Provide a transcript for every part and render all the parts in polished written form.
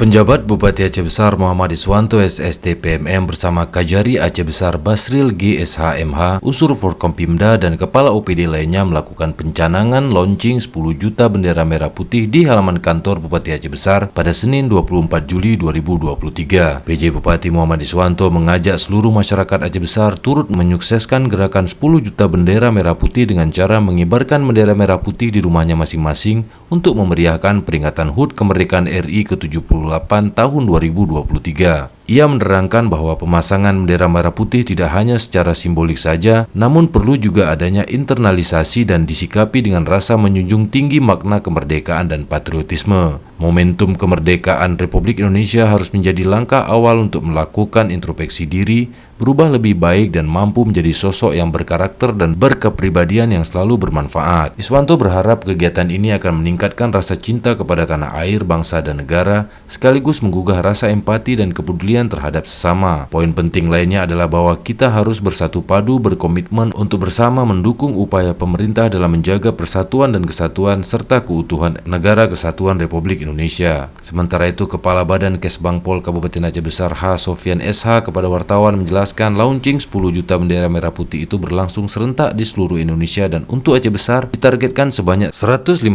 Penjabat Bupati Aceh Besar Muhammad Iswanto SST PMM bersama Kajari Aceh Besar Basril GSHMH, unsur Forkompimda dan Kepala OPD lainnya melakukan pencanangan launching 10 juta bendera merah putih di halaman kantor Bupati Aceh Besar pada Senin 24 Juli 2023. PJ Bupati Muhammad Iswanto mengajak seluruh masyarakat Aceh Besar turut menyukseskan gerakan 10 juta bendera merah putih dengan cara mengibarkan bendera merah putih di rumahnya masing-masing untuk memeriahkan peringatan HUT Kemerdekaan RI ke-78 tahun 2023. Ia menerangkan bahwa pemasangan bendera merah putih tidak hanya secara simbolik saja, namun perlu juga adanya internalisasi dan disikapi dengan rasa menjunjung tinggi makna kemerdekaan dan patriotisme. Momentum kemerdekaan Republik Indonesia harus menjadi langkah awal untuk melakukan introspeksi diri, berubah lebih baik dan mampu menjadi sosok yang berkarakter dan berkepribadian yang selalu bermanfaat. Iswanto berharap kegiatan ini akan meningkatkan rasa cinta kepada tanah air, bangsa dan negara, sekaligus menggugah rasa empati dan kepedulian terhadap sesama. Poin penting lainnya adalah bahwa kita harus bersatu padu berkomitmen untuk bersama mendukung upaya pemerintah dalam menjaga persatuan dan kesatuan serta keutuhan Negara Kesatuan Republik Indonesia. Sementara itu, Kepala Badan Kesbangpol Kabupaten Aceh Besar H. Sofian SH kepada wartawan menjelaskan launching 10 juta bendera merah putih itu berlangsung serentak di seluruh Indonesia dan untuk Aceh Besar ditargetkan sebanyak 150.000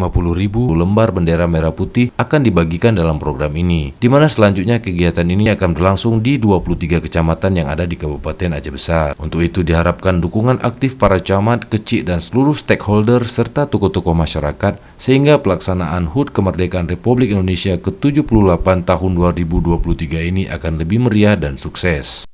lembar bendera merah putih akan dibagikan dalam program ini, di mana selanjutnya kegiatan ini akan berlangsung di 23 kecamatan yang ada di Kabupaten Aceh Besar. Untuk itu diharapkan dukungan aktif para camat, kecik dan seluruh stakeholder serta tokoh-tokoh masyarakat sehingga pelaksanaan HUT Kemerdekaan Republik Indonesia ke-78 tahun 2023 ini akan lebih meriah dan sukses.